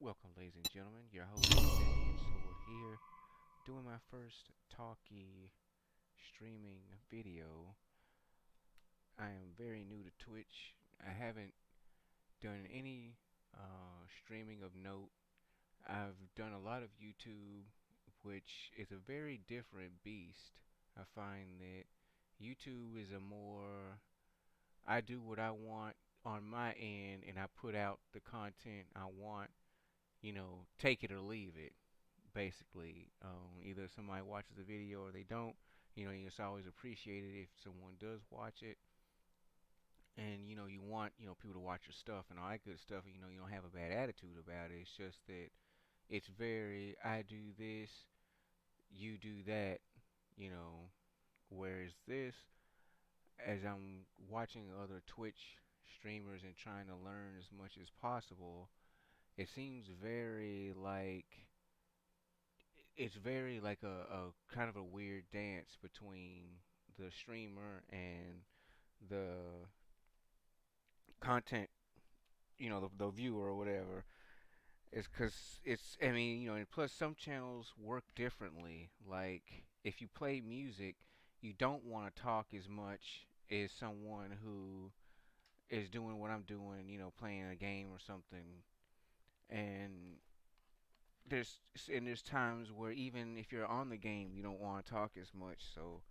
Welcome, ladies and gentlemen. Your host, Damian Sword here, doing my first talkie streaming video. I am very new to Twitch. I haven't done any streaming of note. I've done a lot of YouTube, which is a very different beast. I find that YouTube is a more, I do what I want on my end and I put out the content I want, take it or leave it. Basically. Either somebody watches the video or they don't. It's always appreciated if someone does watch it, and you want people to watch your stuff and all that good stuff. You don't have a bad attitude about it. It's just that it's very I do this, you do that. You know, whereas this, as I'm watching other Twitch streamers and trying to learn as much as possible, it seems very like a kind of a weird dance between the streamer and the content, the viewer or whatever. It's because I mean, and plus some channels work differently. Like, if you play music, you don't want to talk as much as someone who is doing what I'm doing, playing a game or something. And there's there's times where even if you're on the game, you don't want to talk as much. So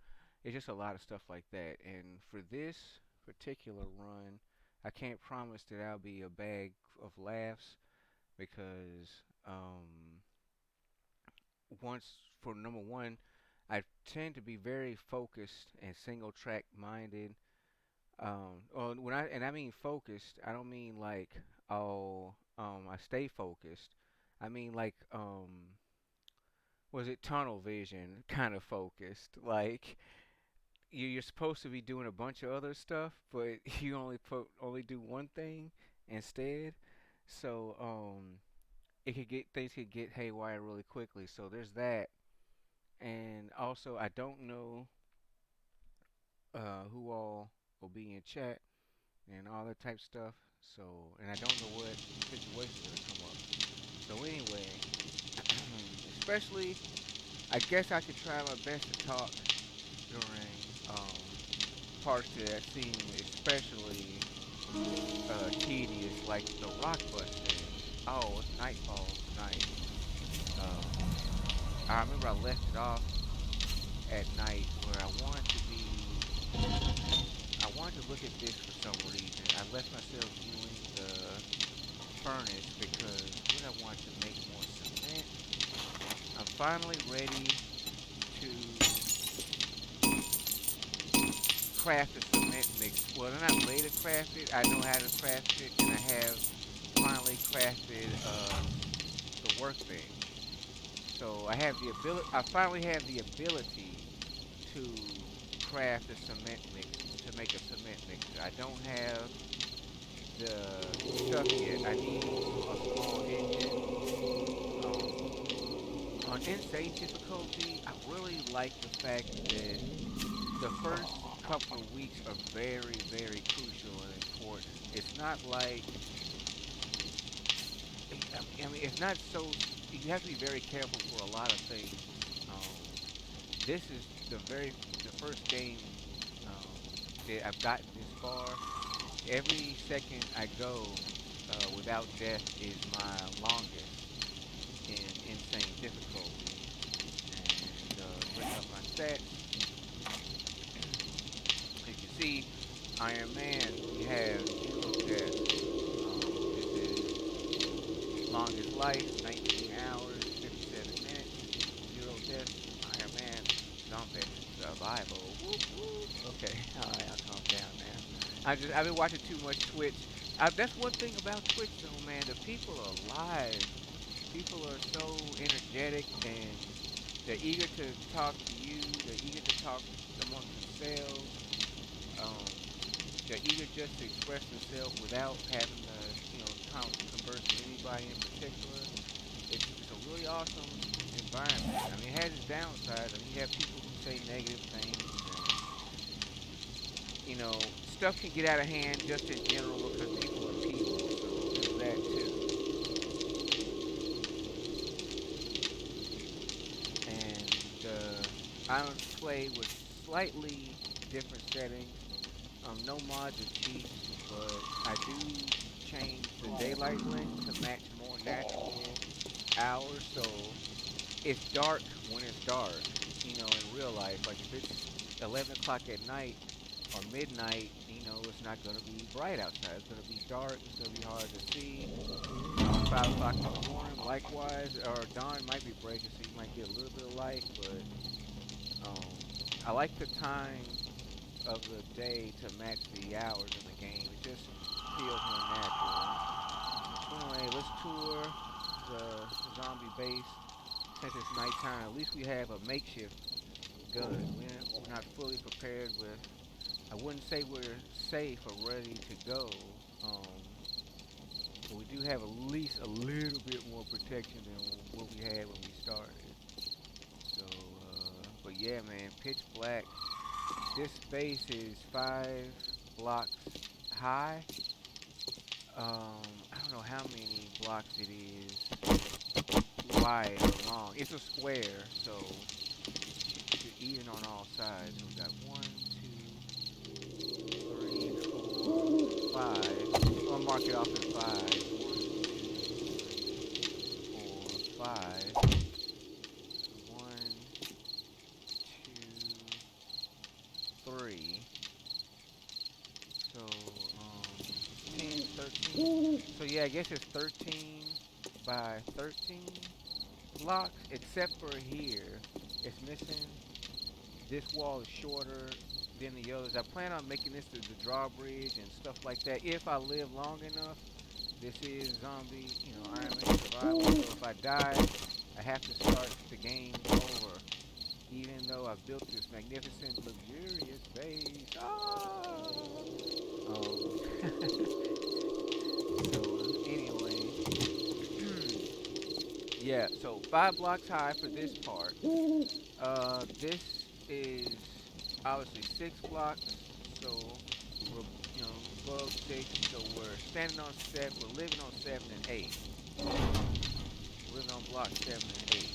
it's just a lot of stuff like that. And for this particular run, I can't promise that I'll be a bag of laughs because once for number one, I tend to be very focused and single track minded. When I mean focused, I don't mean like, I stay focused. I mean like, was it tunnel vision kind of focused? Like, you're supposed to be doing a bunch of other stuff, but you only do one thing instead. So it could get things could get haywire really quickly. So there's that, and also I don't know who all will be in chat and all that type stuff. So, and I don't know what situations are gonna come up. So anyway, especially, I guess I could try my best to talk during parts that seem especially tedious, like the rock busting. Oh, it's nightfall tonight. I remember I left it off at night where I wanted to look at this for some reason. I left myself viewing the furnace because what I want to make more cement. I'm finally ready to craft a cement mix. Well, I'm not ready to craft it. I know how to craft it, and I have finally crafted the workbench. So I have the ability. I finally have the ability to craft a cement mix to make a cement mixer. I don't have the stuff yet. I need a small engine. On insane difficulty, I really like the fact that the first couple of weeks are very, very crucial and important. It's not like, I mean, it's not so. You have to be very careful for a lot of things. This is the first game that I've gotten this far. Every second I go without death is my longest in insane difficulty. And bring up my stats. You can see Ironman, we have zero deaths. This is longest life, 19 hours, 57 minutes, zero deaths. Ironman, zombie survival. Whoop, whoop. Okay, alright, I'll calm down, man. I've been watching too much Twitch. That's one thing about Twitch, though, man. The people are live. People are so energetic and they're eager to talk to you. They're eager to talk amongst themselves. Um, they're eager just to express themselves without having to, converse with anybody in particular. It's a really awesome environment. I mean, it has its downsides. I mean, you have people who say negative things, and stuff can get out of hand just in general because people are people. So there's that too. I play with slightly different settings. No mods or cheats, but I do change the daylight length to match more natural hours. So it's dark when it's dark, in real life. Like if it's 11 o'clock at night or midnight, it's not going to be bright outside. It's going to be dark. It's going to be hard to see. 5 o'clock in the morning, likewise, or dawn might be breaking, so you might get a little bit of light, but um, I like the time of the day to match the hours in the game. It just feels more natural. So anyway, let's tour the zombie base. Since it's nighttime, at least we have a makeshift gun. We're not fully prepared with. I wouldn't say we're safe or ready to go. Um, but we do have at least a little bit more protection than what we had when we started. So, but yeah, man, pitch black. This base is 5 blocks high. I don't know how many blocks it is wide or long. It's a square, so you're even on all sides. So we got one, two, three, four, five. I'll mark it off as five. One, two, three, four, five. One, two, three. So, 10, 13. So yeah, I guess it's 13 by 13 blocks, except for here. It's missing. This wall is shorter than the others. I plan on making this the drawbridge and stuff like that. If I live long enough, this is zombie, Ironman survival. So if I die, I have to start the game over. Even though I've built this magnificent, luxurious base. Ah! So anyway, yeah. So 5 blocks high for this part. This is obviously 6 blocks. So we're above 6. So we're standing on 7. We're living on 7 and 8. We're living on block 7 and 8.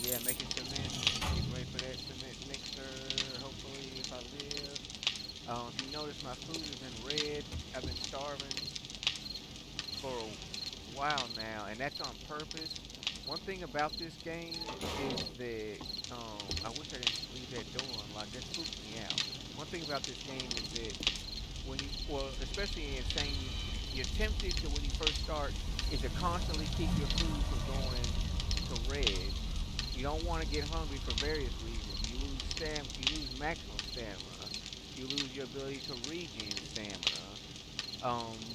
Yeah, making cement. Getting ready for that cement mixer. Hopefully, if I live. If you notice, my food has been red. I've been starving for a while now, and that's on purpose. One thing about this game is that I wish I didn't leave that door unlocked. That spooked me out. One thing about this game is that especially in insane, you're tempted to when you first start is to constantly keep your food from going to red. You don't want to get hungry for various reasons. You lose stamina. You lose maximum stamina. You lose your ability to regen stamina.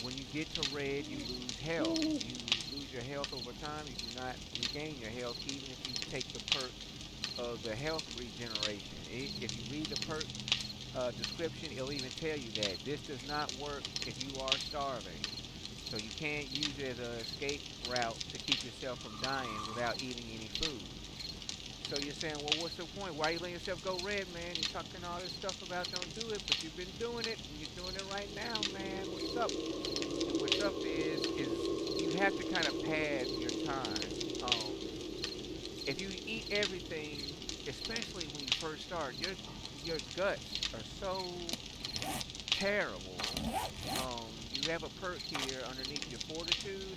When you get to red, you lose health. You lose your health over time. You do not regain your health even if you take the perk of the health regeneration. If you read the perk description, it'll even tell you that this does not work if you are starving. So you can't use it as an escape route to keep yourself from dying without eating any food. So you're saying, well, what's the point? Why are you letting yourself go red, man? You're talking all this stuff about don't do it, but you've been doing it, and you're doing it right now, man. What's up? And what's up is you have to kind of pad your time. If you eat everything, especially when you first start, your guts are so terrible. You have a perk here underneath your fortitude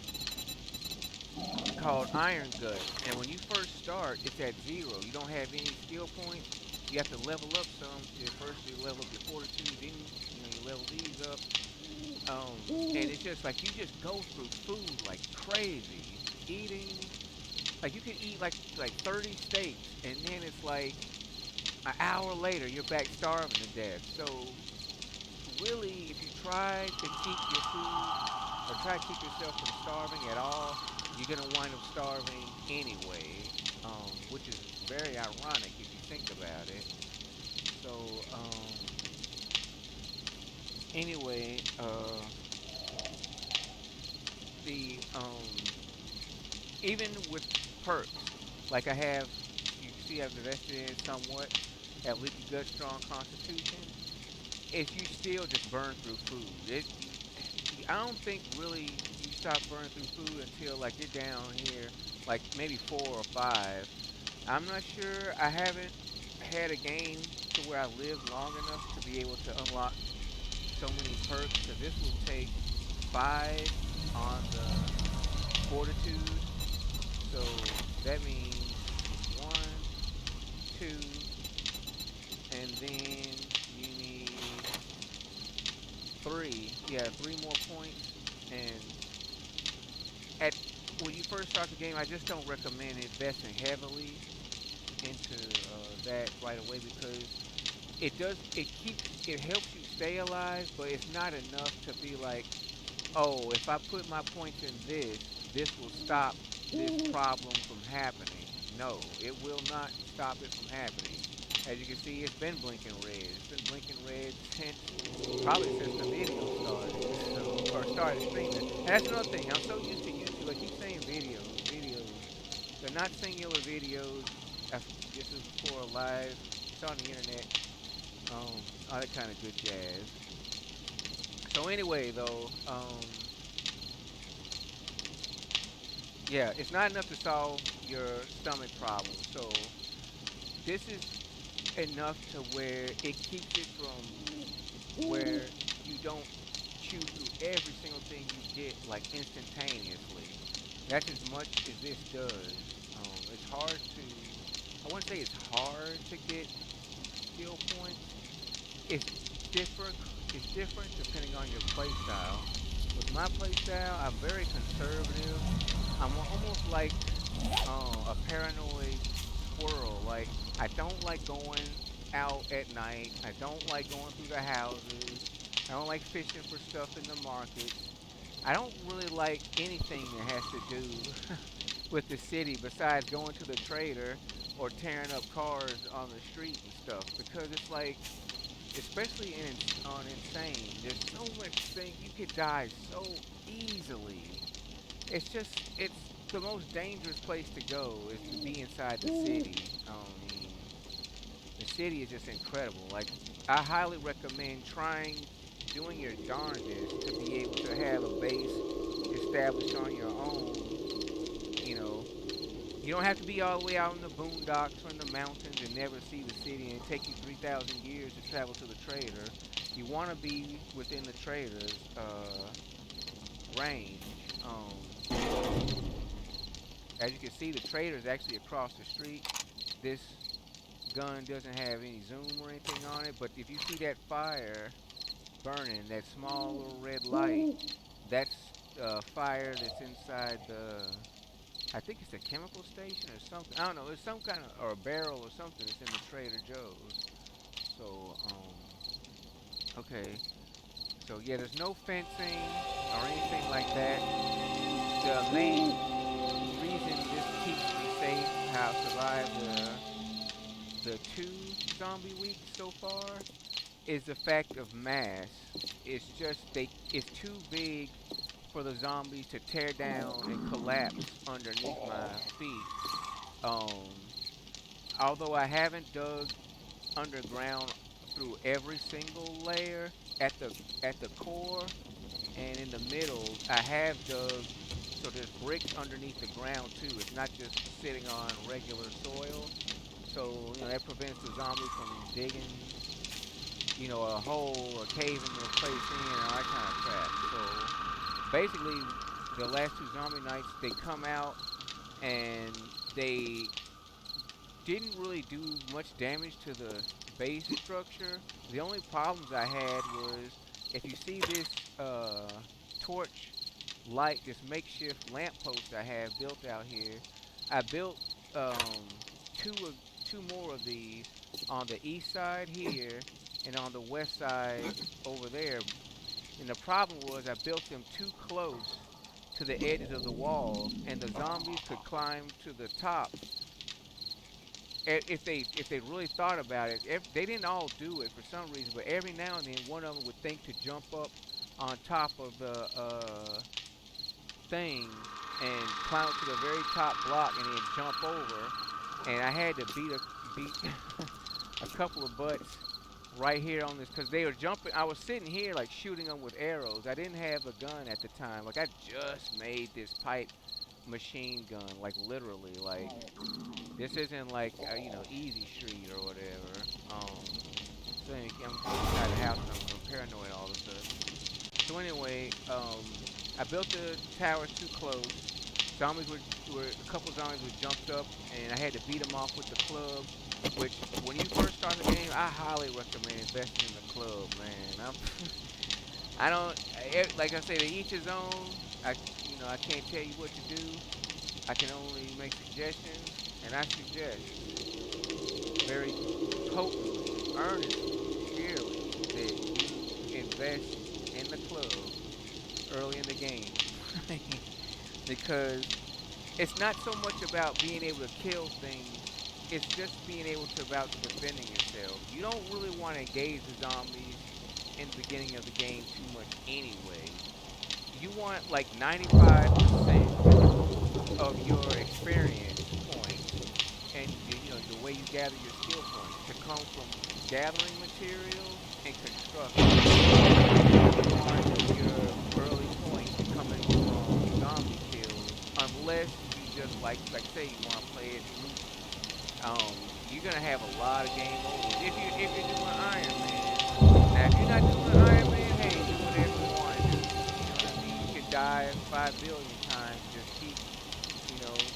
called Iron Gut, and when you first start, it's at 0. You don't have any skill points. You have to level up some. First, you level up your fortitude, then you level these up. And it's just like you just go through food like crazy, eating. Like you can eat like 30 steaks, and then it's like an hour later you're back starving to death. So really, if you try to keep your food or try to keep yourself from starving at all, you're gonna wind up starving anyway, which is very ironic if you think about it. So anyway, the even with perks, like I have, you can see I've invested in somewhat, have leaky gut, strong constitution. If you still just burn through food, I don't think really you stop burning through food until like you're down here, like maybe 4 or 5. I'm not sure. I haven't had a game to where I lived long enough to be able to unlock so many perks because this will take five on the fortitude. So that means one, two, and then you need three. Yeah, three more points. And at when you first start the game, I just don't recommend investing heavily into that right away because it helps you stay alive, but it's not enough to be like, oh, if I put my points in this will stop this problem from happening. No, it will not stop it from happening. As you can see, it's been blinking red. It's been blinking red since probably since the video started, so or started streaming. And that's another thing. I'm so used to YouTube. I keep saying videos, videos. They're not singular videos. This is before a live. It's on the internet. All that kind of good jazz. So anyway, though, yeah, it's not enough to solve your stomach problem. So this is enough to where it keeps it from where you don't chew through every single thing you get like instantaneously. That's as much as this does. It's hard to. I wouldn't say it's hard to get skill points. It's different. It's different depending on your play style. With my play style, I'm very conservative. I'm almost like a paranoid squirrel. Like I don't like going out at night. I don't like going through the houses. I don't like fishing for stuff in the markets. I don't really like anything that has to do with the city besides going to the trader or tearing up cars on the street and stuff because it's like especially on insane there's so much thing you could die so easily. It's the most dangerous place to go is to be inside the city. I mean, the city is just incredible. Like I highly recommend trying doing your darndest to be able to have a base established on your own. You know, you don't have to be all the way out in the boondocks or in the mountains and never see the city and it take you 3,000 years to travel to the trader. You want to be within the trader's range. As you can see, the trader is actually across the street. This gun doesn't have any zoom or anything on it, but if you see that fire burning, that small little red light, that's fire that's inside the. I think it's a chemical station or something. I don't know. It's some kind of or a barrel or something that's in the Trader Joe's. So, okay. So yeah, there's no fencing or anything like that. The main reason this keeps me safe, how I've survived the two zombie weeks so far, is the fact of mass. It's just it's too big for the zombies to tear down and collapse underneath my feet. Um, Although I haven't dug underground through every single layer at the core and in the middle, I have dug so there's bricks underneath the ground too. It's not just sitting on regular soil. So, that prevents the zombies from digging, a hole or caving their place in and all that kind of crap. So basically the last two zombie nights they come out and they didn't really do much damage to the base structure. The only problems I had was if you see this torch light, this makeshift lamppost I have built out here, I built two more of these on the east side here and on the west side over there. And the problem was I built them too close to the edges of the walls, and the zombies could climb to the top if they really thought about it. They didn't all do it for some reason, but every now and then one of them would think to jump up on top of the thing and climb up to the very top block and then jump over. And I had to beat a couple of butts right here on this because they were jumping. I was sitting here like shooting them with arrows. I didn't have a gun at the time. Like I just made this pipe machine gun, like literally, like This isn't like easy street or whatever. So I'm going inside the house and I'm paranoid all of a sudden. So anyway, I built the towers too close. Zombies were a couple zombies were jumped up, and I had to beat them off with the club. Which, when you first start the game, I highly recommend investing in the club, man. I don't like I say to each his own. I can't tell you what to do. I can only make suggestions, and I suggest very potently, earnestly, sincerely that you invest in the club early in the game. Because it's not so much about being able to kill things, it's just being able to about defending yourself. You don't really want to engage the zombies in the beginning of the game too much anyway. You want like 95% of your experience points and the way you gather your skill points to come from gathering materials and construction. You don't want your early points coming from zombie kills unless you just like say you want to play it loose. You're gonna have a lot of game overs if you're doing Iron Man. Now, if you're not doing Iron Man, hey, do whatever you want to do. You know what I mean? You could die 5 billion times and just keep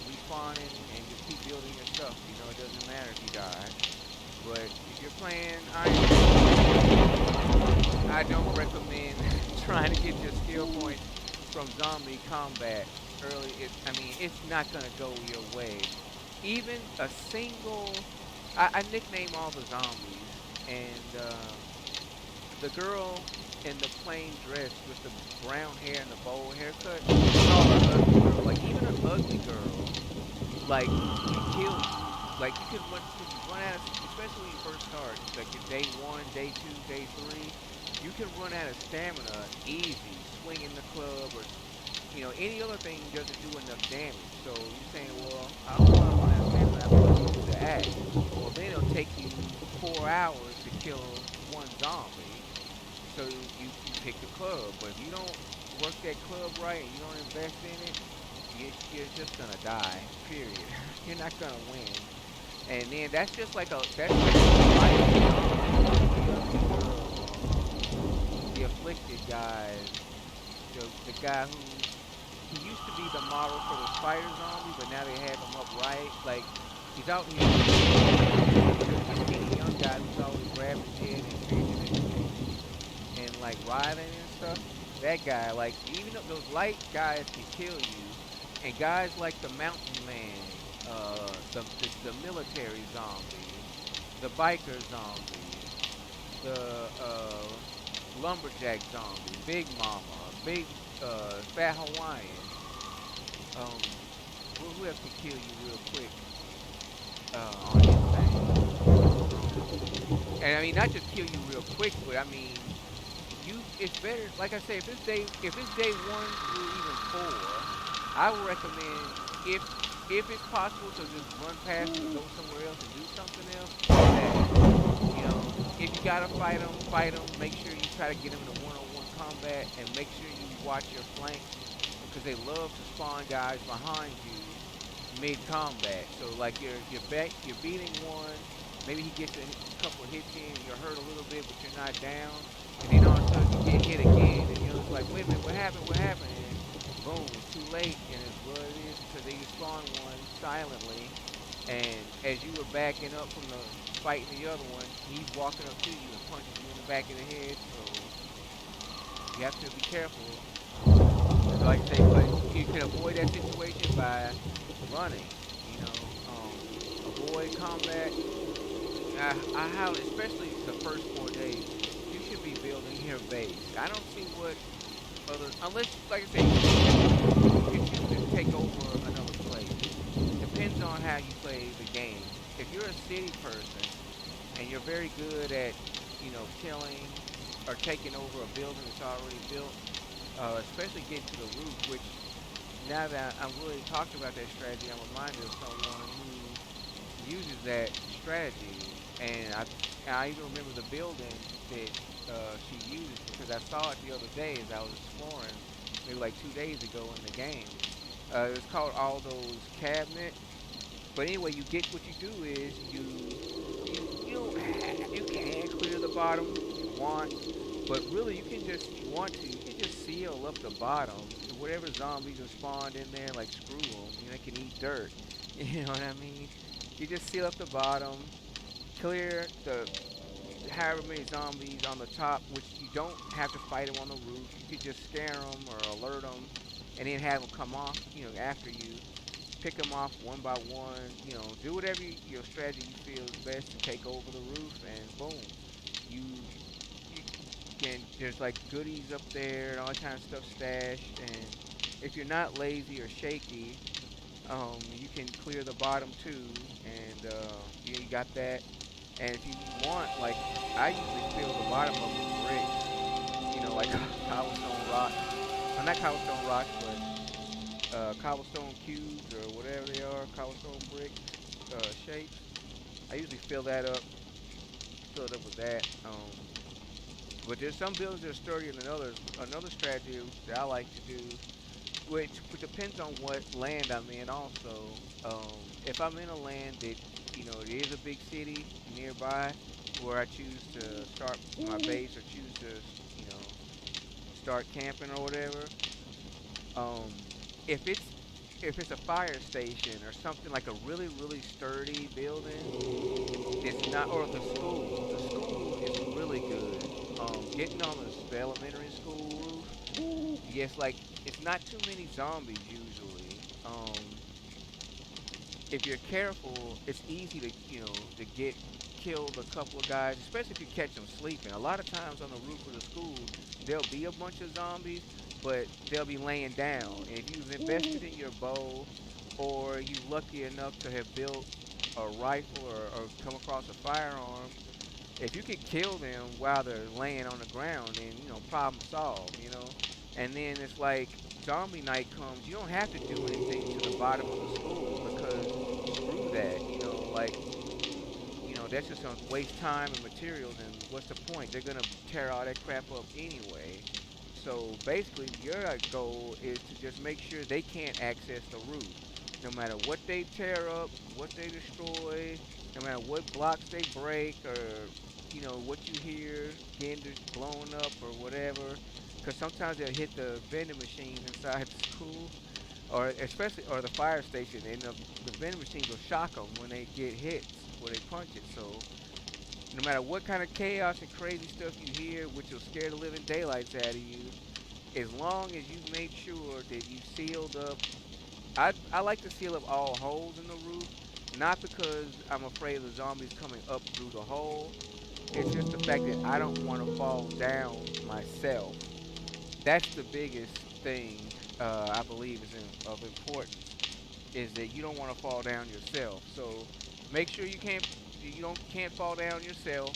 respawning and just keep building your stuff. It doesn't matter if you die. But if you're playing Iron Man, I don't recommend trying to get your skill points from zombie combat early. I mean, it's not gonna go your way. Even a single, I nickname all the zombies, and the girl in the plain dress with the brown hair and the bowl haircut, I call her ugly girl. Like even an ugly girl, like can kill you. Like you can run out of, especially when you first start. Like your day one, day two, day three, you can run out of stamina easy, swinging the club or any other thing doesn't do enough damage. So you're saying, well, I don't want to run out of stamina. I'm going to use the axe. Well, then it'll take you 4 hours to kill one zombie. So you pick the club. But if you don't work that club right and you don't invest in it, you're just gonna die. Period. You're not gonna win. And then that's like the light zombie, the ugly girl, the afflicted guy, the guy who he used to be the model for the spider zombie, but now they have him upright. Like he's out. He's the skinny young guy who's always grabbing his head and shaking it and like writhing and stuff. That guy, like even though those light guys can kill you, and guys like the Mountain Man, the military zombie, the biker zombie, the lumberjack zombie, Big Mama, Big Fat Hawaiian. Who else can kill you real quick on his thing? Um, and I mean not just kill you real quick, but I mean it's better. Like I say, if it's day 1 through even 4, I would recommend if it's possible to just run past them and go somewhere else and do something else. Do that. If you gotta fight them. Make sure you try to get them in a one-on-one combat, and make sure you watch your flanks because they love to spawn guys behind you mid combat. So like you're beating one, maybe he gets a couple of hits in, and you're hurt a little bit, but you're not down, and then all of a sudden you get hit again, and you're just like, wait a minute, what happened? What happened? And boom, it's too late, and it's what it is because they spawn one silently, and as you were backing up from the fighting the other one, he's walking up to you and punches you in the back of the head. So you have to be careful. So like I say, but you can avoid that situation by running. Avoid combat. I highly, especially the first 4 days, you should be building your base. I don't see what other, unless, like I say, you choose to take over another place. Depends on how you play the game. If you're a city person and you're very good at, killing or taking over a building that's already built, especially getting to the roof, which now that I'm really talking about that strategy, I'm reminded of someone who uses that strategy, and I even remember the building that she used because I saw it the other day as I was exploring, maybe like 2 days ago in the game. It was called All Those Cabinet, But anyway, you get what you do is you don't you can clear the bottom if you want, but really you can just if you want to you can just seal up the bottom to whatever zombies are spawned in there. Like screw them, you know, they can eat dirt. You know what I mean? You just seal up the bottom, clear the however many zombies on the top, which you don't have to fight them on the roof. You could just scare them or alert them, and then have them come off. You know, after you pick them off one by one. You know, do whatever your strategy you feel is best to take over the roof, and boom, you can. There's like goodies up there and all that kind of stuff stashed. And if you're not lazy or shaky, you can clear the bottom too, and you got that. And if you want, like, I usually fill the bottom up with bricks, you know, like cobblestone rocks. Well, not cobblestone rocks, but cobblestone cubes or whatever they are, cobblestone bricks, shapes. I usually fill it up with that. But there's some buildings that are sturdier than others. Another strategy that I like to do, which depends on what land I'm in also. If I'm in a land that, you know, it is a big city nearby where I choose to start my base or choose to, you know, start camping or whatever, um, if it's a fire station or something like a really really sturdy building, it's not or the school. The school is really good. Getting on the elementary school roof, yes, like it's not too many zombies usually. If you're careful, it's easy to to get killed a couple of guys, especially if you catch them sleeping. A lot of times on the roof of the school, there'll be a bunch of zombies, but they'll be laying down. And if you've invested in your bow, or you lucky enough to have built a rifle or come across a firearm, if you could kill them while they're laying on the ground, then problem solved. And then it's like zombie night comes, you don't have to do anything to the bottom of the school because screw that. Like that's just gonna waste time and materials, and what's the point? They're gonna tear all that crap up anyway. So basically, your goal is to just make sure they can't access the roof, no matter what they tear up, what they destroy, no matter what blocks they break, or what you hear getting blown up or whatever. Because sometimes they'll hit the vending machines inside the school, or especially or the fire station, and the vending machines will shock them when they get hits, when they punch it. So no matter what kind of chaos and crazy stuff you hear, which will scare the living daylights out of you, as long as you make sure that you sealed up. I like to seal up all holes in the roof, not because I'm afraid of the zombies coming up through the hole. It's just the fact that I don't want to fall down myself. That's the biggest thing I believe is of importance, is that you don't want to fall down yourself. So make sure you can't fall down yourself,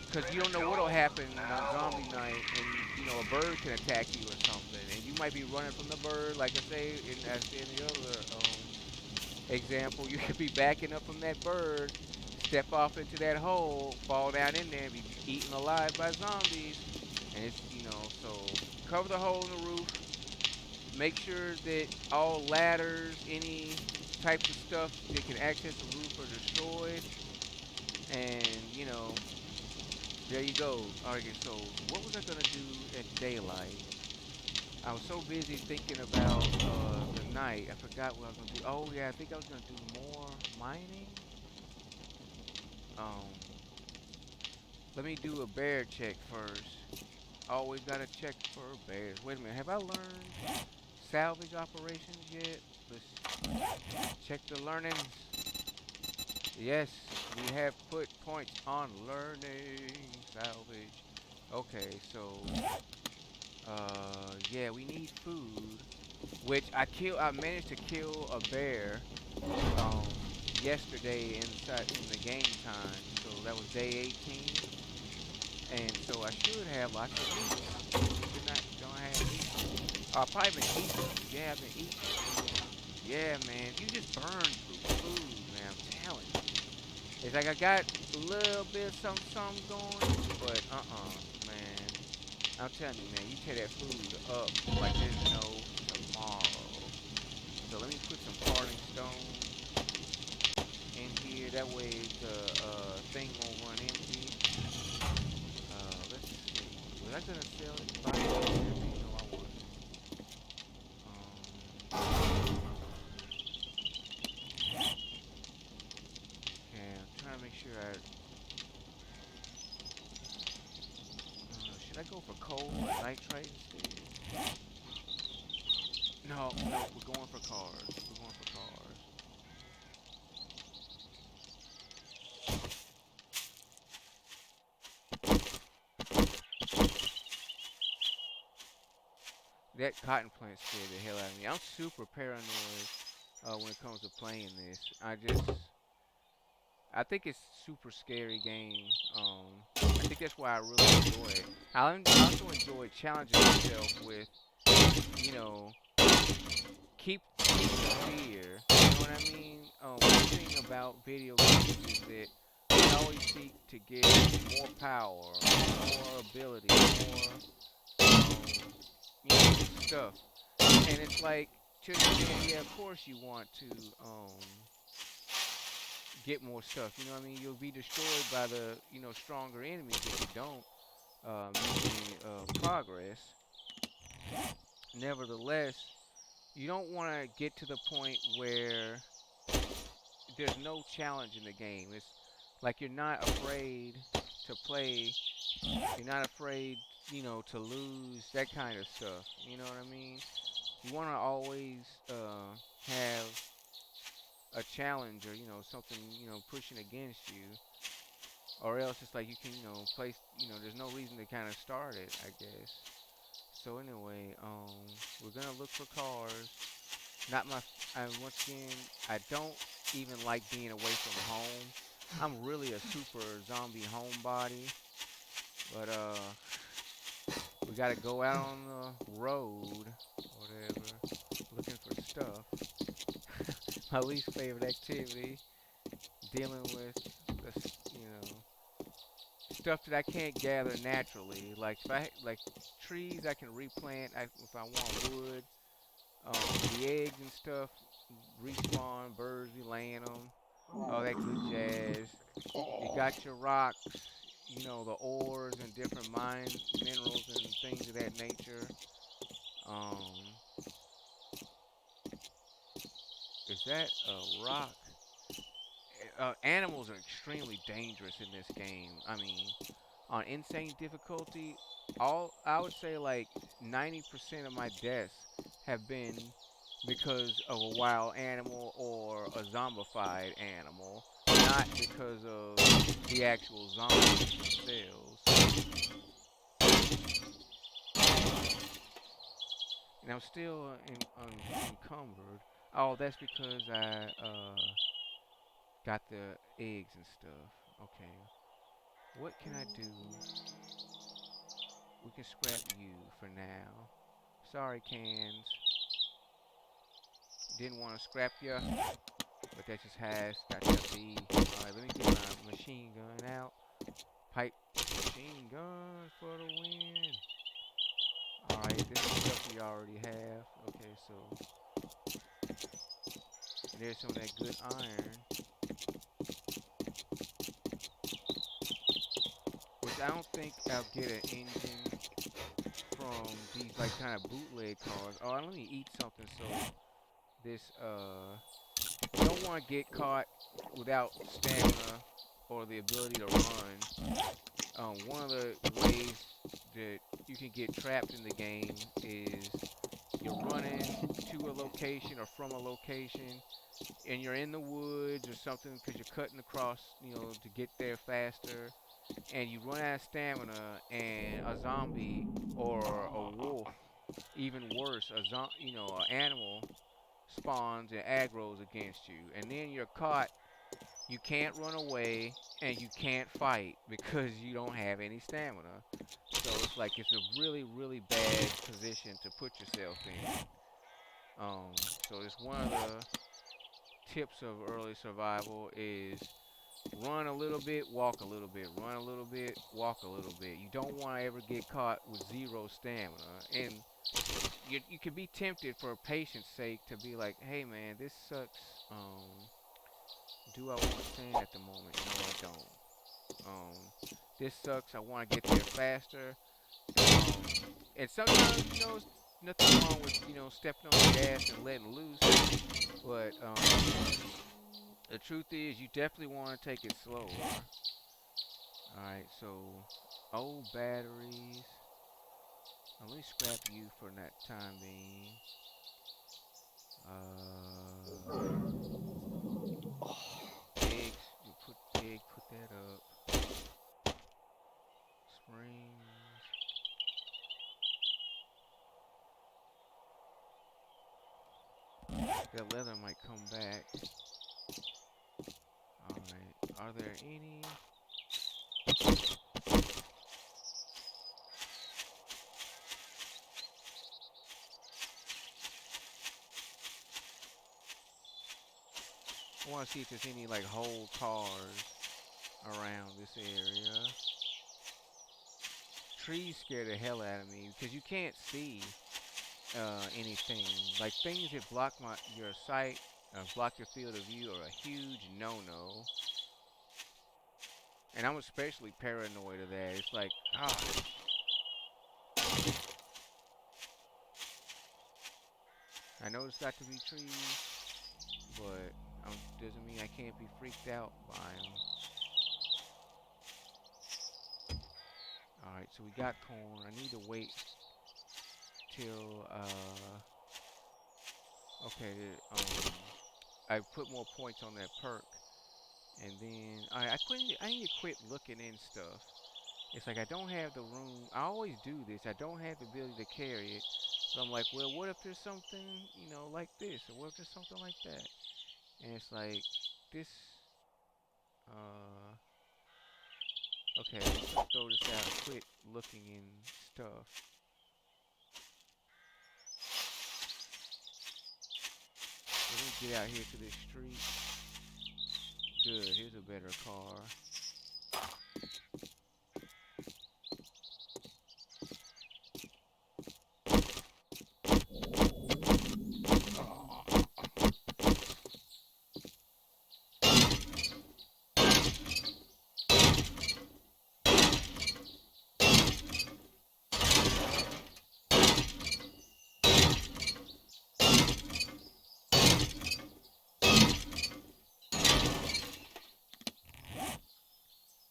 because you don't know what'll happen on zombie night, and a bird can attack you or something, and you might be running from the bird, like I say in the other example. You could be backing up from that bird, step off into that hole, fall down in there, and be eaten alive by zombies, and it's so cover the hole in the roof. Make sure that all ladders, any types of stuff that can access the roof are destroyed, and there you go. Alright, so what was I gonna do at daylight? I was so busy thinking about the night, I forgot what I was gonna do. Oh yeah, I think I was gonna do more mining. Um, Let me do a bear check first. Always gotta check for bears. Wait a minute, have I learned salvage operations yet? Let's check the learnings. Yes, we have put points on learning salvage. Okay, so yeah, we need food, which I managed to kill a bear um yesterday in the game time. So that was day 18, and so I should have lots of meat. Should not don't have meat. I've probably been eating. Yeah, I've been eating. Yeah, man, you just burn through food, man. I'm telling you. It's like I got a little bit of something going, but man. I'm telling you, man, you tear that food up like there's no tomorrow. So let me put some parting stone. in here. That way the thing won't run empty. Let's see. Was I gonna sell it? Buy it? No, I wasn't. Okay, I'm trying to make sure should I go for coal or nitrite instead? No, no, we're going for cars. We're going for cars. That cotton plant scared the hell out of me. I'm super paranoid when it comes to playing this. I think it's super scary game. I think that's why I really enjoy it. I also enjoy challenging myself with, you know, keep the fear. You know what I mean? One thing about video games is that we always seek to get more power, more ability, more, stuff. And it's like, to the end, yeah, of course you want to get more stuff. You know what I mean? You'll be destroyed by the stronger enemies if you don't make any progress. Nevertheless, you don't want to get to the point where there's no challenge in the game. It's like you're not afraid to play. You're not afraid, to lose, that kind of stuff. You know what I mean? You want to always have a challenge or, something, pushing against you. Or else it's like you can, place, there's no reason to kind of start it, I guess. So anyway, we're gonna look for cars. Not my, once again, I don't even like being away from home. I'm really a super zombie homebody, but we gotta go out on the road, whatever, looking for stuff. My least favorite activity, dealing with the, stuff that I can't gather naturally. Like if like trees, I can replant if I want wood. The eggs and stuff respawn, birds be laying them, all that good jazz. You got your rocks, the ores and different minerals and things of that nature. Um, is that a rock? Animals are extremely dangerous in this game. I mean, on insane difficulty, all I would say like 90% of my deaths have been because of a wild animal or a zombified animal, not because of the actual zombies themselves. And I'm still encumbered. Oh, that's because I got the eggs and stuff. Okay, what can I do? We can scrap you for now. Sorry, cans. Didn't want to scrap you, but that just has got to be. Alright, let me get my machine gun out. Pipe machine gun for the win. Alright, this is stuff we already have. Okay, so there's some of that good iron. Which I don't think I'll get an engine from these like kind of bootleg cars. Oh, let me eat something so this you don't want to get caught without stamina or the ability to run. One of the ways that you can get trapped in the game is you're running to a location or from a location and you're in the woods or something because you're cutting across, to get there faster, and you run out of stamina and a zombie or a wolf, even worse, an animal spawns and aggroes against you, and then you're caught. You can't run away and you can't fight because you don't have any stamina. So it's like it's a really, really bad position to put yourself in. So it's one of the tips of early survival is run a little bit, walk a little bit, run a little bit, walk a little bit. You don't want to ever get caught with zero stamina. And you can be tempted for patience sake to be like, hey man, this sucks. Do I want sand at the moment? No, I don't. This sucks. I want to get there faster. Um, and sometimes, it's nothing wrong with, stepping on the gas and letting loose. But the truth is, you definitely want to take it slower. Alright, so old batteries. Let me scrap you for that time being. Pigs. You put pig. Put that up. Springs. That leather might come back. Alright. Are there any? I want to see if there's any like whole cars around this area. Trees scare the hell out of me because you can't see anything. Like things that block your sight, block your field of view, are a huge no-no. And I'm especially paranoid of that. It's like, I know it's got to be trees, but doesn't mean I can't be freaked out by them. Alright, so we got corn. I need to wait till, okay, I put more points on that perk. And then, I need to quit looking in stuff. It's like I don't have the room. I always do this. I don't have the ability to carry it. So I'm like, well, what if there's something, like this? Or what if there's something like that? And it's like, this, uh, okay, I'm just gonna throw this out and quit looking in stuff. So let me get out here to this street. Good, here's a better car.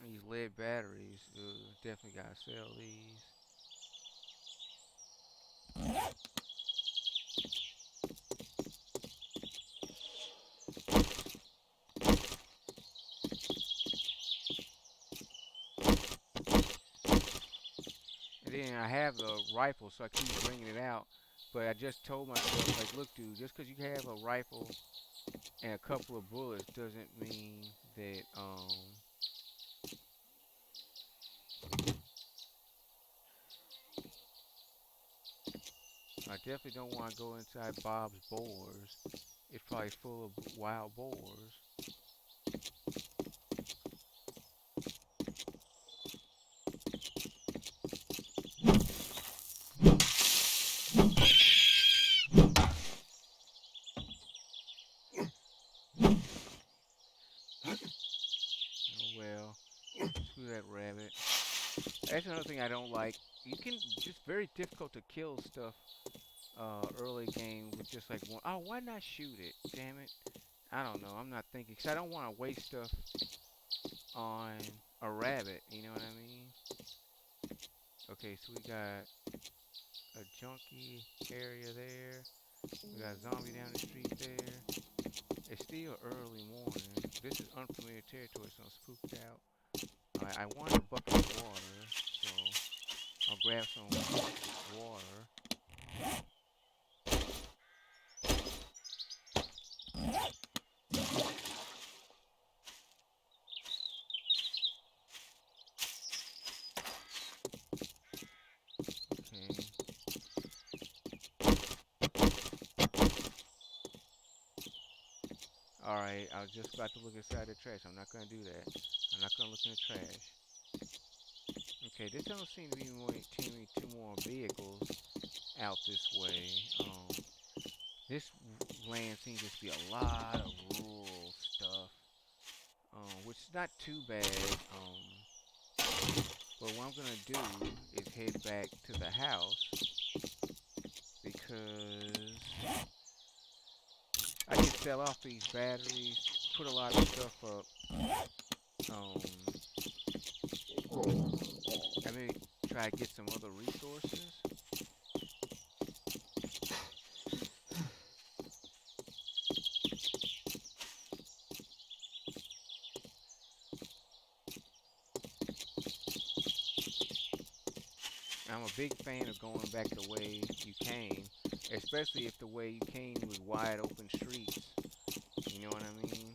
These lead batteries, definitely gotta sell these. And then I have the rifle, so I keep bringing it out. But I just told myself, like, look, dude, just because you have a rifle and a couple of bullets doesn't mean that, I definitely don't want to go inside Bob's Boars. It's probably full of wild boars. Oh well, screw that rabbit. That's another thing I don't like. It's very difficult to kill stuff early game with just like one. Oh, why not shoot it? Damn it. I don't know. I'm not thinking. Because I don't want to waste stuff on a rabbit. You know what I mean? Okay, so we got a junkie area there. We got a zombie down the street there. It's still early morning. This is unfamiliar territory, so I'm spooked out. Alright, I want a bucket of water, so I'll grab some water. Okay. Alright, I was just about to look inside the trash. I'm not gonna do that. I'm not gonna look in the trash. Okay, this doesn't seem to be two more vehicles out this way. This land seems to be a lot of rural stuff. which is not too bad. But what I'm gonna do is head back to the house because I can sell off these batteries, put a lot of stuff up. Um, I may try to get some other resources. I'm a big fan of going back the way you came, especially if the way you came was wide open streets. You know what I mean?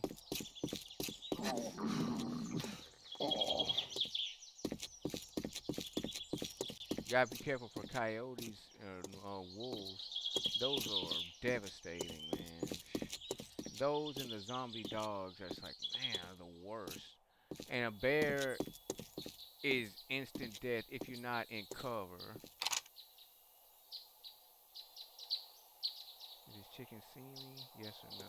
You gotta be careful for coyotes and wolves. Those are devastating, man. Those and the zombie dogs are just like, man, are the worst. And a bear is instant death if you're not in cover. Does this chicken see me? Yes or no?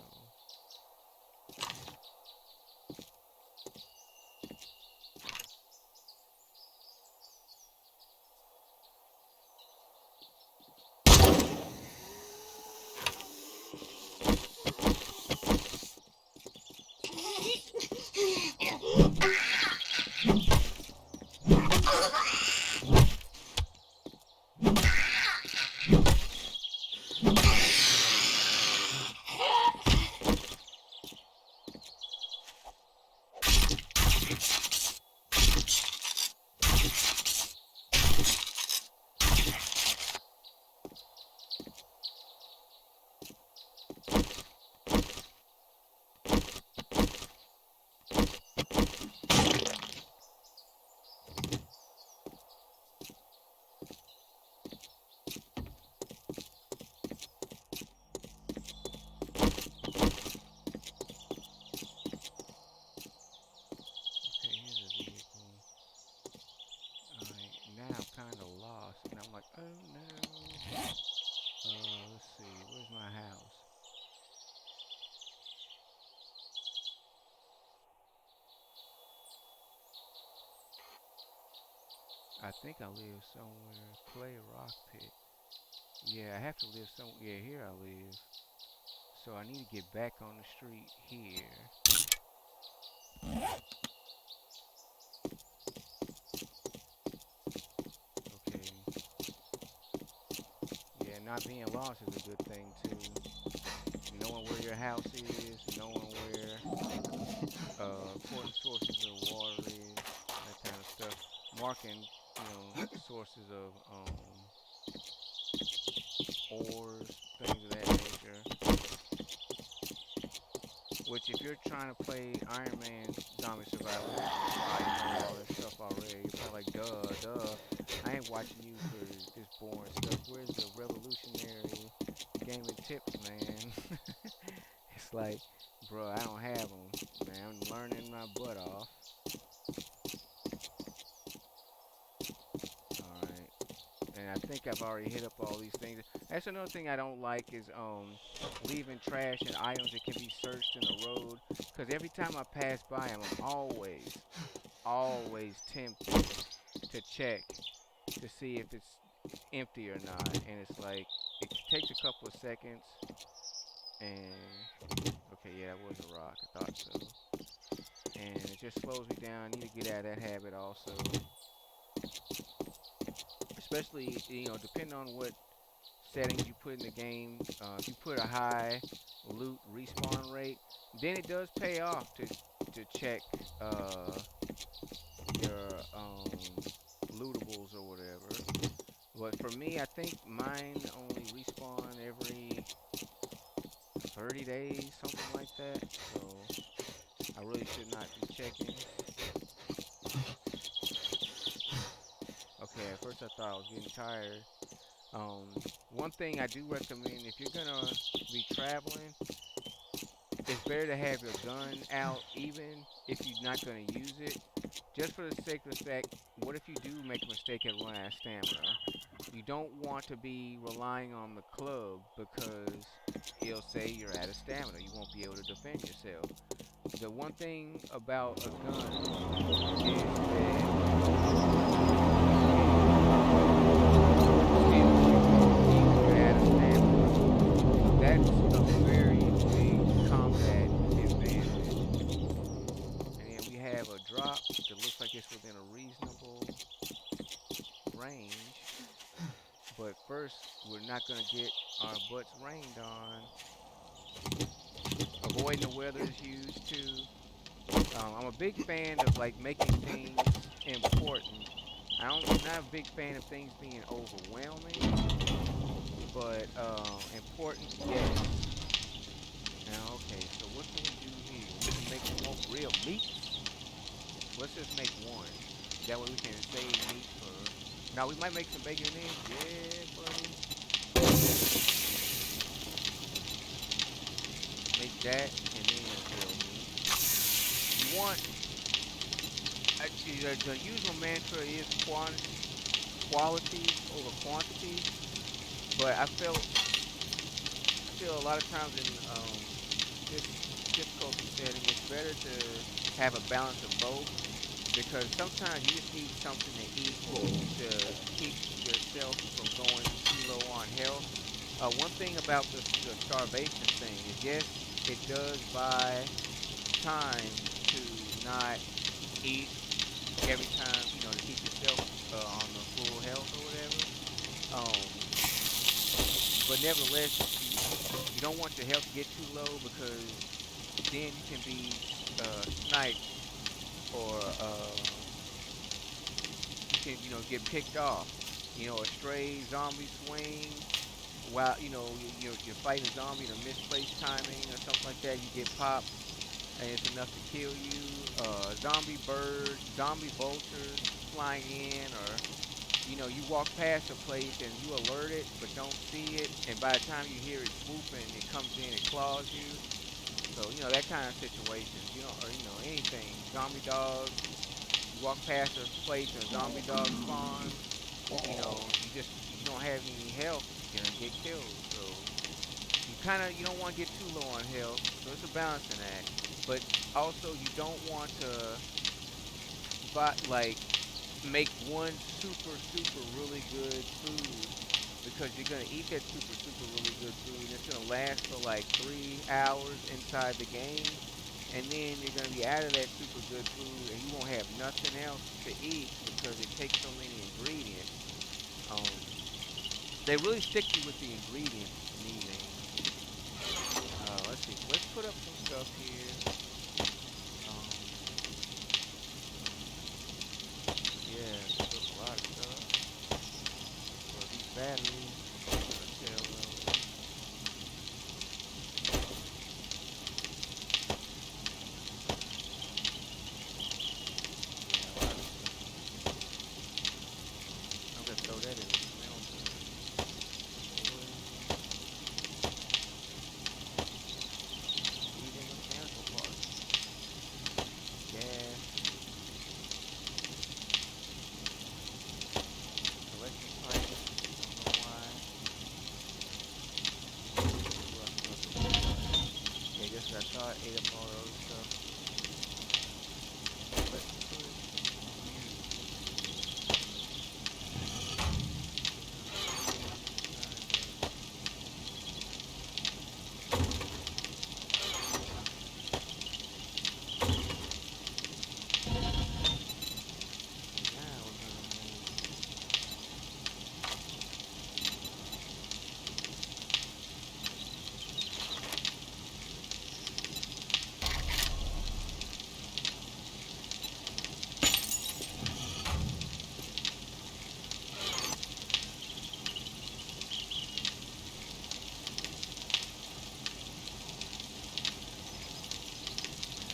Okay, here's a vehicle. Alright, now I'm kind of lost, and I'm like, oh no. Let's see, where's my house? I think I live somewhere. Clay Rock Pit. Yeah, I have to live somewhere. Yeah, here I live. So I need to get back on the street here. Okay. Yeah, not being lost is a good thing too. Knowing where your house is, knowing where important sources of water is, that kind of stuff. Marking, sources of ores, things of that nature. Which, if you're trying to play Ironman Zombie Survival, you probably know all this stuff already. You're probably like, duh. I ain't watching you for this boring stuff. Where's the revolutionary gaming tips, man? It's like, bro, I don't have them, man. I'm learning my butt off. All right. And I think I've already hit up all these things. That's another thing I don't like is leaving trash and items that can be searched in the road. Because every time I pass by them, I'm always tempted to check to see if it's empty or not. And it's like it takes a couple of seconds. And okay, yeah, that was a rock. I thought so. And it just slows me down. I need to get out of that habit also. Especially, depending on what settings you put in the game. If you put a high loot respawn rate, then it does pay off to check your lootables or whatever. But for me, I think mine only respawn every 30 days, something like that. So I really should not be checking. Okay, at first I thought I was getting tired. One thing I do recommend if you're gonna be traveling, it's better to have your gun out even if you're not gonna use it. Just for the sake of the fact, what if you do make a mistake and run out of stamina? You don't want to be relying on the club because it'll say you're out of stamina. You won't be able to defend yourself. The one thing about a gun is that it kills you even if you're out of stamina. So that's a very big combat advantage. And then we have a drop that looks like it's within a reasonable range. But first, we're not going to get our butts rained on. Avoiding the weather is huge too. I'm a big fan of like making things important. I'm not a big fan of things being overwhelming, but important, yes. Now, okay, so what can we do here? We can make smoked grilled meats. Let's just make one. That way we can save meat for. Now we might make some bacon and eggs. Yeah, buddy. Make that and then grill meat. You want the usual mantra is quality over quantity, but I feel a lot of times in this difficulty setting, it's better to have a balance of both because sometimes you just need something to eat to keep yourself from going too low on health. One thing about the starvation thing is yes, it does buy time to not eat every time, to keep yourself on the full health or whatever. Um, but nevertheless, you don't want your health to get too low because then you can be sniped or you can get picked off. A stray zombie swing while you're fighting a zombie in a misplaced timing or something like that. You get popped and it's enough to kill you. Zombie birds, zombie vultures flying in, or you walk past a place and you alert it but don't see it, and by the time you hear it swooping, it comes in, it claws you. So that kind of situations, or anything. Zombie dogs. You walk past a place and a zombie dog spawns. You don't have any health, you're gonna get killed. So you don't want to get too low on health. So it's a balancing act. But also you don't want to like make one super really good food because you're gonna eat that super really good food and it's gonna last for like 3 hours inside the game, and then you're gonna be out of that super good food and you won't have nothing else to eat because it takes so many ingredients. Um, they really stick you with the ingredients needing. Let's see. So let's put up some stuff here. Um, yeah, put up a lot of stuff. Well, these batteries, I'm gonna sell those. Yeah, a lot of stuff in here. I'm gonna throw that in the smelter. Oil, heating, mechanical parts, gas, electric pipes. Don't know why. What else we gonna put in here? Yeah, just as I thought, ate up all the other stuff. Let's put you inside the. Okay, now we're gonna make.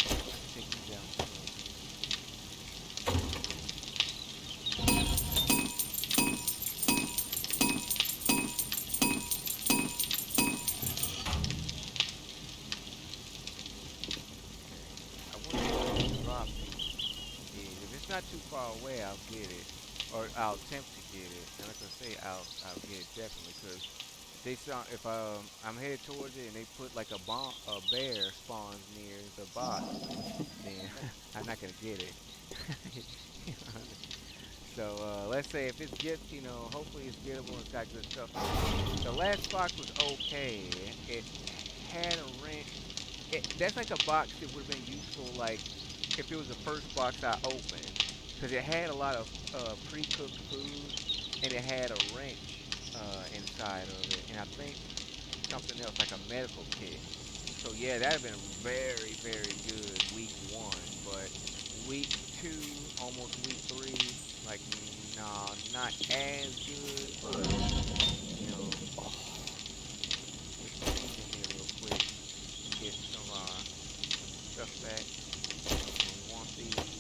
I can take you down slow here. Okay. I wonder where this dropping is. If it's not too far away, I'll get it, or I'll attempt to get it. And like I say, I'll get it definitely, cause They saw if I'm headed towards it and they put like a bear spawns near the box, then I'm not gonna get it. You know what I mean? So let's say if it's get, hopefully it's gettable and it's got good stuff in it. The last box was okay. It had a wrench. That's like a box that would have been useful, like if it was the first box I opened, because it had a lot of pre-cooked food and it had a wrench inside of it, and I think something else like a medical kit. So yeah, that'd have been very, very good week one, but week two, almost week three, like nah, not as good. But you know, let's sneeze in here real quick and get some of our stuff back. We want these.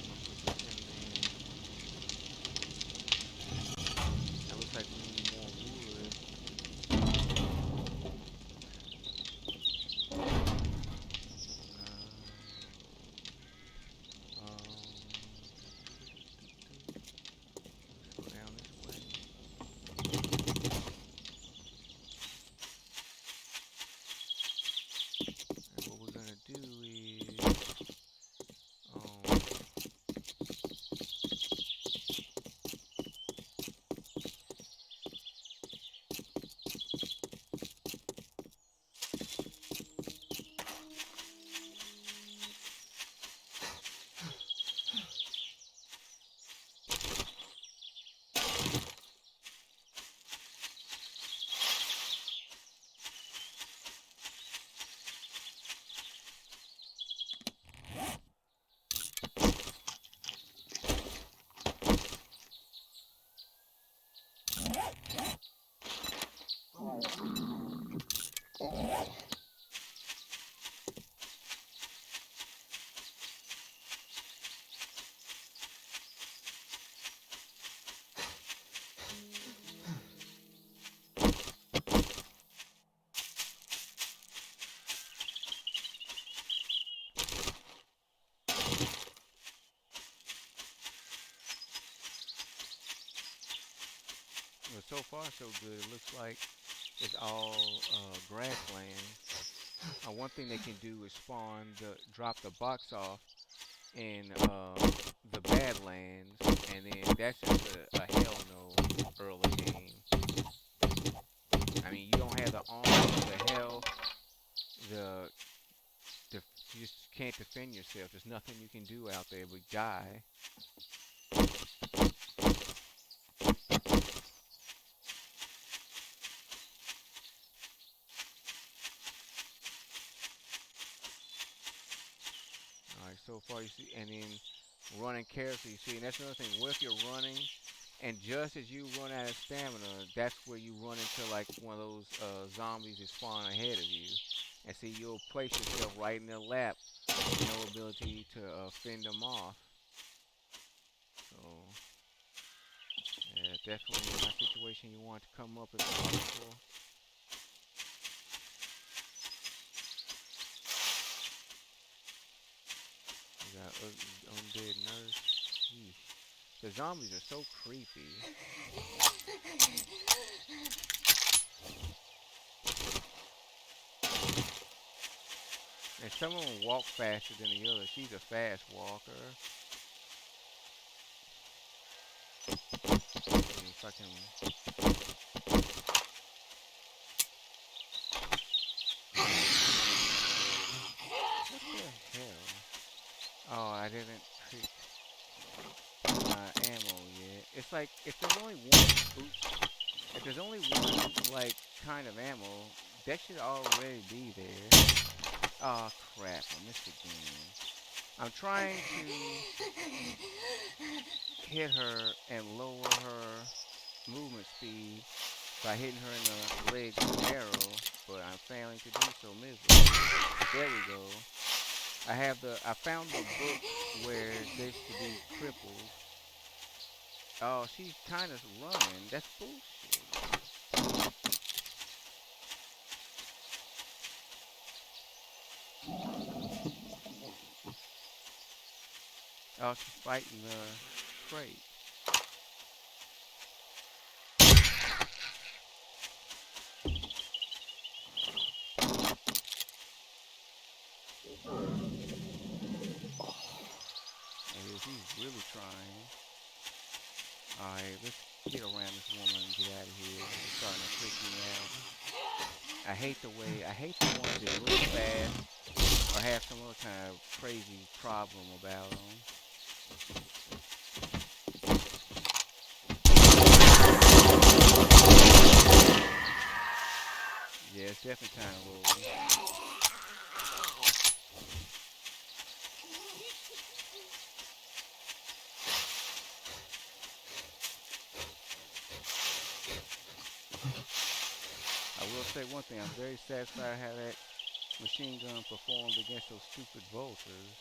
I'm gonna put this in there. It looks like we need more wood. Let's go down this way. And what we're gonna do is, um, well, so far so good. It looks like it's all grassland. One thing they can do is drop the box off in the Badlands, and then that's just a hell no early game. I mean, you don't have the arms, the health, the you just can't defend yourself. There's nothing you can do out there but die. All right, so far you see, and then running character, you see, and that's another thing. What if you're running, and just as you run out of stamina, that's where you run into like one of those zombies that spawn ahead of you, and see, you'll place yourself right in their lap, with no ability to fend them off. So, yeah, definitely not a situation you want to come up if possible. We got undead nurse. Yeesh. The zombies are so creepy. And some of them walk faster than the others. She's a fast walker. See if I can. What the hell? Oh, I didn't pick my ammo yet. It's like if there's only one. Oops. If there's only one like kind of ammo, that should already be there. Oh crap! I missed again. I'm trying to hit her and lower her movement speed by hitting her in the legs with an arrow, but I'm failing to do so miserably. There we go. I found the book where they should be crippled. Oh, she's kind of running. That's bullshit. fighting the crate. And he's really trying. Alright, let's get around this woman and get out of here. It's starting to freak me out. I hate the ones that move fast or have some other kind of crazy problem about them. Yeah, it's definitely kind of low. I will say one thing, I'm very satisfied how that machine gun performed against those stupid vultures.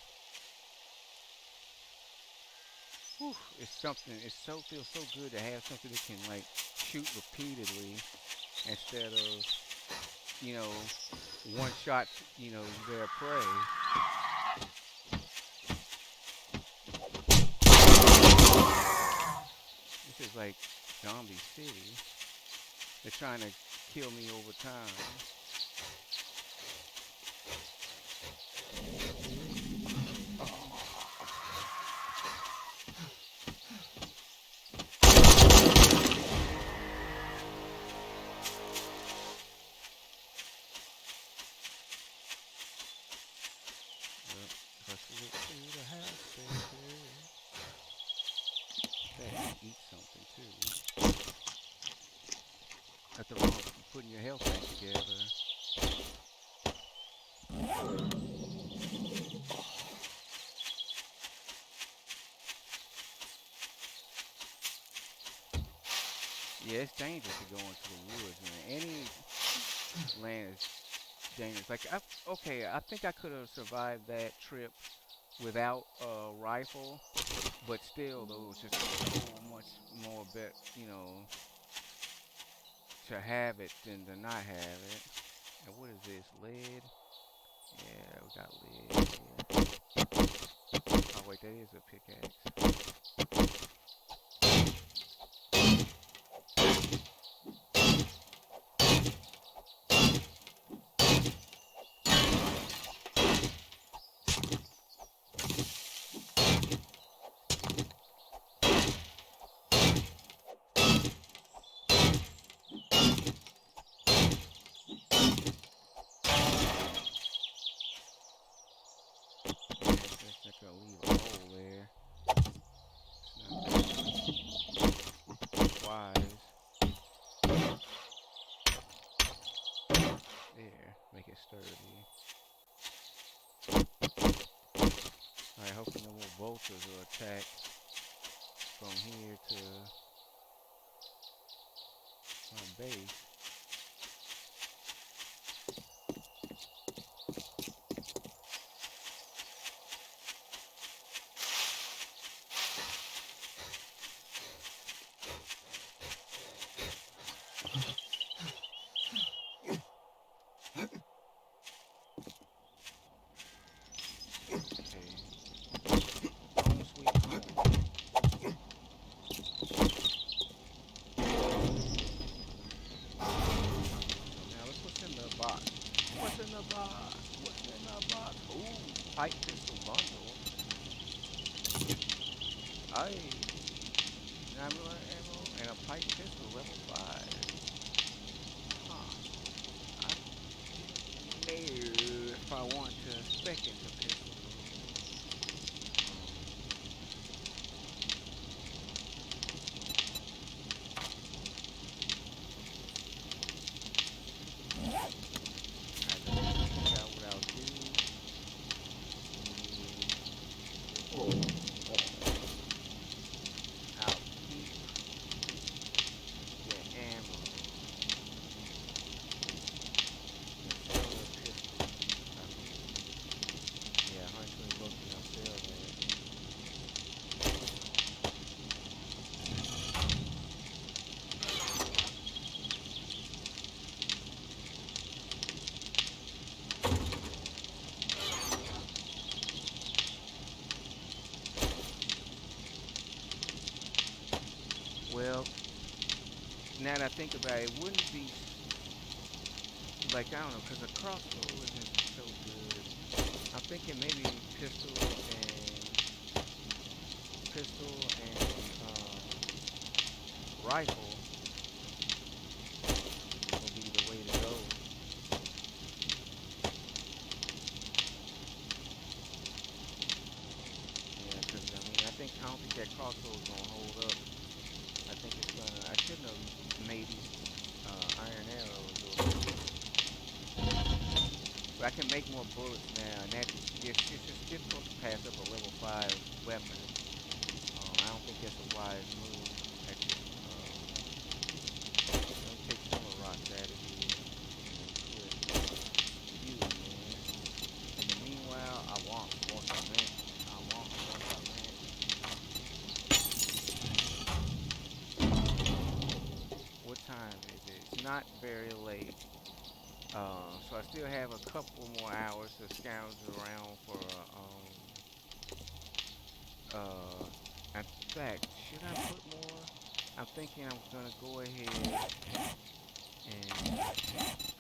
Whew, feels so good to have something that can like shoot repeatedly instead of, you know, one shot, their prey. This is like Zombie City. They're trying to kill me over time. Hustle it to the house, baby. Hey, eat something too. Nothing wrong with putting your health back together. Yeah, it's dangerous to go into the woods, man. Any land is dangerous. I think I could have survived that trip without a rifle, but still, though, it was just so much more to have it than to not have it. And what is this? Lead? Yeah, we got lead here. Oh wait, that is a pickaxe. It's not gonna leave a hole there. It's not wise. There, make it sturdy. Alright, hopefully no more vultures will attack from here to my base. Okay. Home sweet home. So now let's what's in the box. What's in the box? What's in the box? Ooh, pipe pistol bundle. Aye. 9mm ammo and a pipe pistol level 5. Huh. I don't know if I want to spec into pistols. Alright, let me figure out what I'll do. I'll keep the ammo. And sell the pistol. Okay. now that I think about it, it wouldn't be like I don't know, because a crossbow isn't so good. I'm thinking maybe pistol and rifle will be the way to go. Yeah, because I don't think that crossbow is gonna hold up. I think it's gonna. I shouldn't have made these iron arrows, but I can make more bullets now, and it's just difficult to pass up a level 5 weapon. I don't think that's a wise move. At this, let me take some of rocks out of here and put you in there. In the meanwhile, I want more cement. I want more cement. What time is it? It's not very late. So I still have a couple more hours to scourge around for uh in fact, should I put more? I'm thinking I'm gonna go ahead and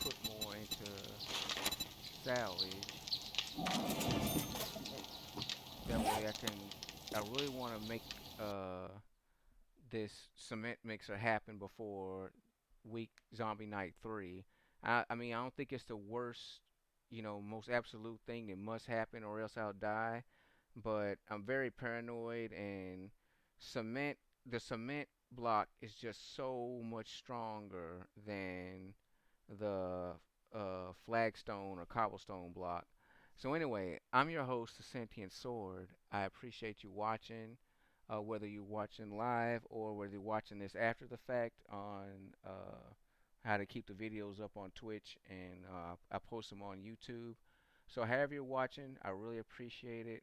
put more into salvage. That way I can. I really want to make uh this cement mixer happen before week Zombie Night 3. I don't think it's the worst, most absolute thing that must happen or else I'll die. But I'm very paranoid, and cement, the cement block is just so much stronger than the flagstone or cobblestone block. So anyway, I'm your host, the Sentient Sword. I appreciate you watching, whether you're watching live or whether you're watching this after the fact on how to keep the videos up on Twitch, and I post them on YouTube. So however you're watching, I really appreciate it,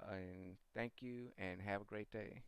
and thank you, and have a great day.